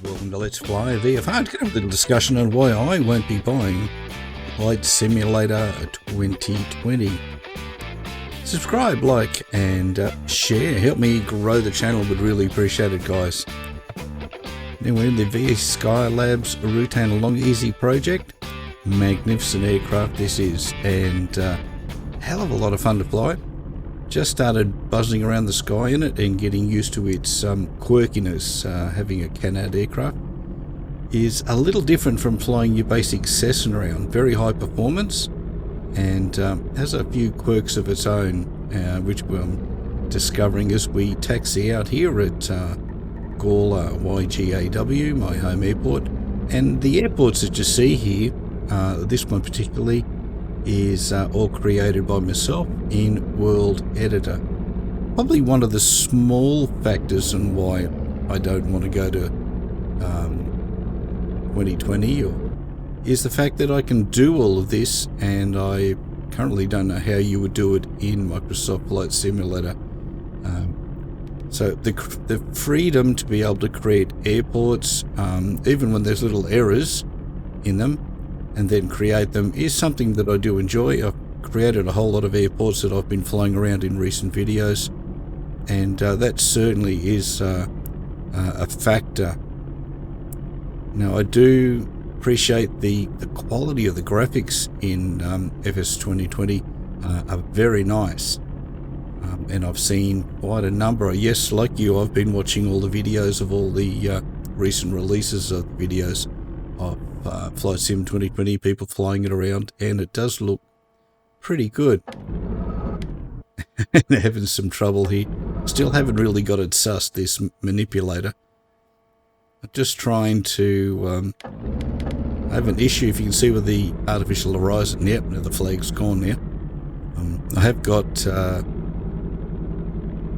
Welcome to Let's Fly VFR. To get a little discussion on why I won't be buying Flight Simulator 2020. Subscribe, like, and share. Help me grow the channel. Would really appreciate it, guys. Anyway, the VS Skylab's Rutan Long Easy project. Magnificent aircraft this is, and hell of a lot of fun to fly. Just started buzzing around the sky in it and getting used to its quirkiness. Having a Canad aircraft is a little different from flying your basic Cessna around. Very high performance and has a few quirks of its own, which we're discovering as we taxi out here at Gawler YGAW, my home airport. And the airports that you see here, this one particularly, is all created by myself in World Editor. Probably one of the small factors in why I don't want to go to 2020 is the fact that I can do all of this, and I currently don't know how you would do it in Microsoft Flight Simulator. So the freedom to be able to create airports, even when there's little errors in them, and then create them, is something that I do enjoy. I've created a whole lot of airports that I've been flying around in recent videos, and that certainly is a factor. Now, I do appreciate the quality of the graphics in FS 2020 are very nice, and I've seen quite a number. Yes, like you, I've been watching all the videos of all the recent releases of videos of Flight Sim 2020, people flying it around, and it does look pretty good. They're having some trouble here. Still haven't really got it sussed, this manipulator. I'm just trying to I have an issue, if you can see, with the artificial horizon. Yep, now the flag's gone now. I have got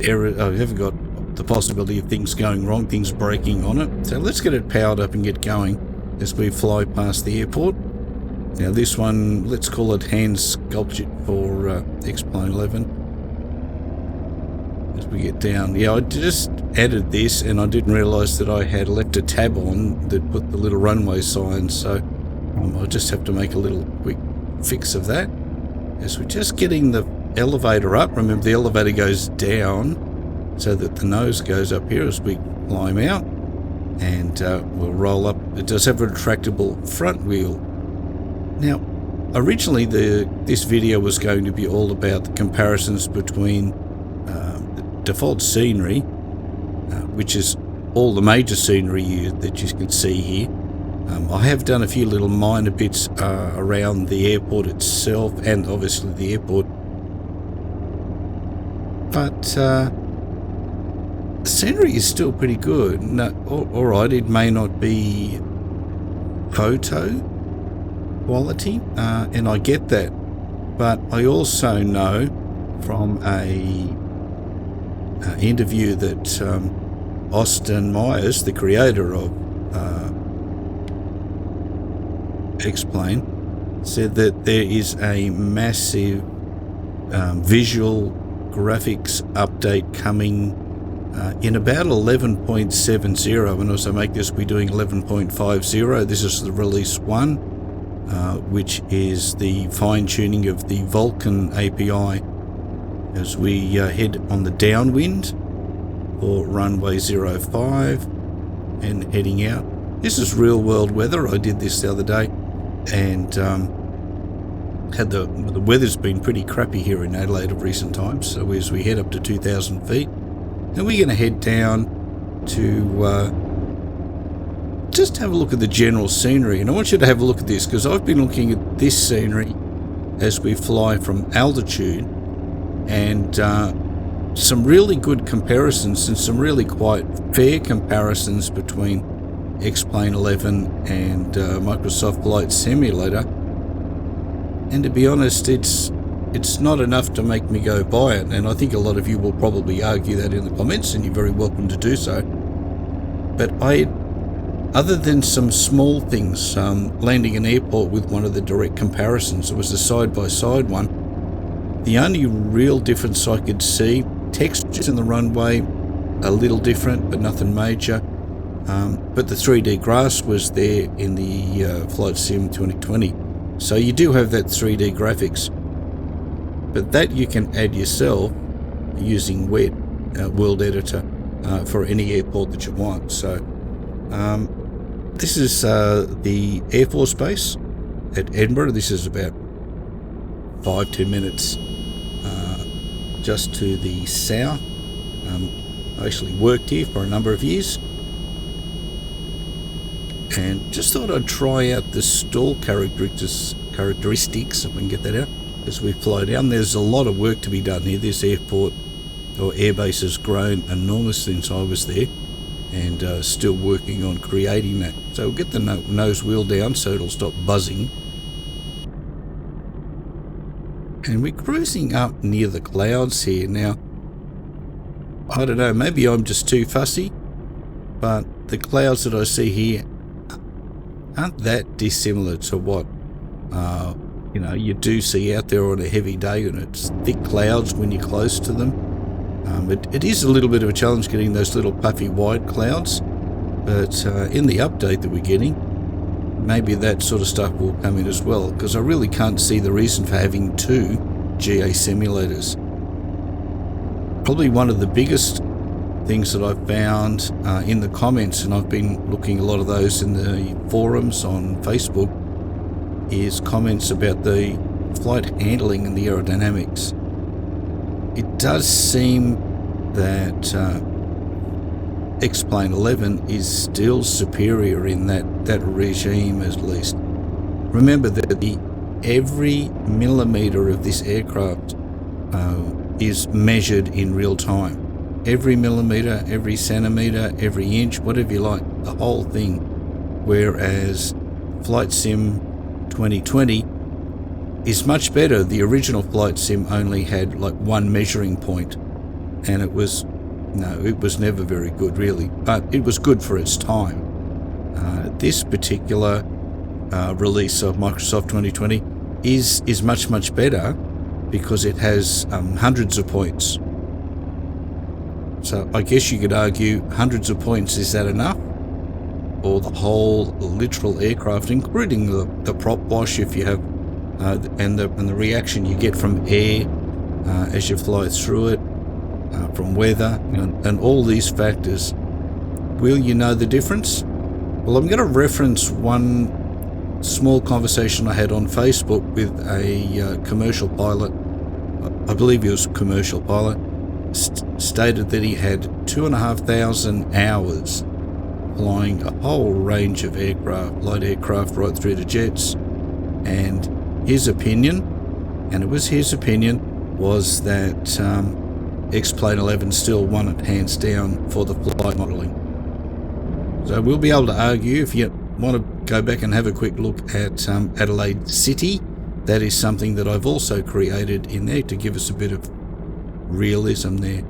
error. I haven't got the possibility of things going wrong, things breaking on it. So let's get it powered up and get going as we fly past the airport. Now this one, let's call it hand sculptured for X-Plane 11. As we get down, yeah, I just added this and I didn't realise that I had left a tab on that put the little runway signs, so I'll just have to make a little quick fix of that. As we're just getting the elevator up, remember the elevator goes down so that the nose goes up here as we climb out. And we'll roll up. It does have a retractable front wheel. Now, originally this video was going to be all about the comparisons between the default scenery, which is all the major scenery that you can see here. I have done a few little minor bits around the airport itself, and obviously the airport. But the scenery is still pretty good. No, alright, it may not be photo quality, and I get that, but I also know from a interview that Austin Myers, the creator of X-Plane, said that there is a massive visual graphics update coming in about 11.70, and as I make this, we're doing 11.50. This is the release 1, which is the fine-tuning of the Vulkan API as we head on the downwind for runway 05 and heading out. This is real-world weather. I did this the other day, and had the weather's been pretty crappy here in Adelaide of recent times, so as we head up to 2,000 feet, and we're going to head down to just have a look at the general scenery. And I want you to have a look at this, because I've been looking at this scenery as we fly from altitude, and some really good comparisons and some really quite fair comparisons between X-Plane 11 and Microsoft Flight Simulator. And to be honest, it's not enough to make me go buy it, and I think a lot of you will probably argue that in the comments, and you're very welcome to do so. But other than some small things, landing an airport with one of the direct comparisons, it was a side-by-side one, the only real difference I could see, textures in the runway, a little different, but nothing major. But the 3D grass was there in the Flight Sim 2020. So you do have that 3D graphics. But that you can add yourself using World Editor for any airport that you want. So this is the Air Force Base at Edinburgh. This is about 5-10 minutes just to the south. I actually worked here for a number of years, and just thought I'd try out the stall characteristics, if we can get that out, as we fly down. There's a lot of work to be done here. This airport or airbase has grown enormously since I was there, and still working on creating that. So we'll get the nose wheel down so it'll stop buzzing. And we're cruising up near the clouds here. Now, I don't know, maybe I'm just too fussy, but the clouds that I see here aren't that dissimilar to what you do see out there on a heavy day, and it's thick clouds when you're close to them. It is a little bit of a challenge getting those little puffy white clouds, but in the update that we're getting, maybe that sort of stuff will come in as well, because I really can't see the reason for having two GA simulators. Probably one of the biggest things that I've found in the comments, and I've been looking a lot of those in the forums on Facebook, is comments about the flight handling and the aerodynamics. It does seem that X-Plane 11 is still superior in that regime, at least. Remember that every millimeter of this aircraft is measured in real time. Every millimeter, every centimeter, every inch, whatever you like, the whole thing. Whereas Flight Sim 2020 is much better. The original Flight Sim only had like one measuring point, and it was never very good, really, but it was good for its time. This particular release of Microsoft 2020 is much better because it has hundreds of points. So I guess you could argue hundreds of points, is that enough? Or the whole literal aircraft, including the prop wash, if you have, and the reaction you get from air as you fly through it, from weather, and all these factors. Will you know the difference? Well, I'm going to reference one small conversation I had on Facebook with a commercial pilot. I believe he was a commercial pilot. Stated that he had 2,500 hours flying a whole range of aircraft, light aircraft right through to jets, and his opinion, and it was his opinion, was that X-Plane 11 still won it hands down for the flight modelling. So we'll be able to argue. If you want to go back and have a quick look at Adelaide City, that is something that I've also created in there to give us a bit of realism there.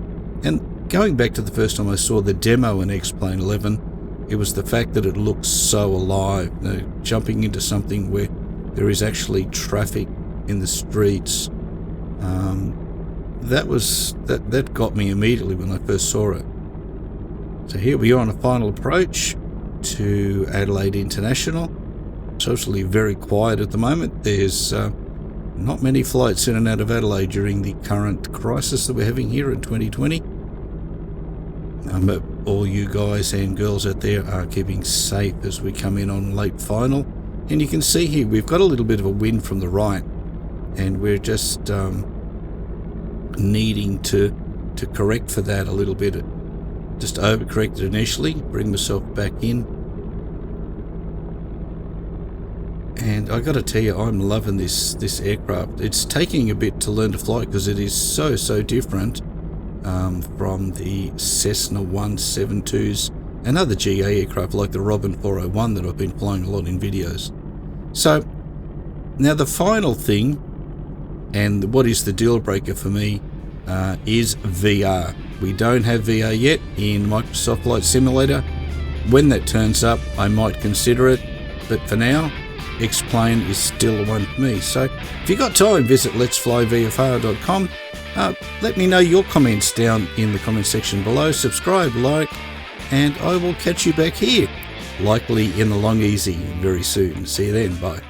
And going back to the first time I saw the demo in X-Plane 11, it was the fact that it looks so alive. Jumping into something where there is actually traffic in the streets, that got me immediately when I first saw it. So here we are on a final approach to Adelaide International. It's actually very quiet at the moment. There's not many flights in and out of Adelaide during the current crisis that we're having here in 2020. But all you guys and girls out there are keeping safe as we come in on late final. And you can see here we've got a little bit of a wind from the right, and we're just needing to correct for that a little bit. Just overcorrected initially, bring myself back in. And I got to tell you, I'm loving this aircraft. It's taking a bit to learn to fly because it is so different from the Cessna 172s and other GA aircraft like the Robin 401 that I've been flying a lot in videos. So now the final thing, and what is the deal breaker for me, is VR. We don't have VR yet in Microsoft Flight Simulator. When that turns up, I might consider it, but for now, X-Plane is still the one for me. So if you got time, visit letsflyvfr.com. Let me know your comments down in the comment section below. Subscribe, like, and I will catch you back here, likely in the Long Easy very soon. See you then. Bye.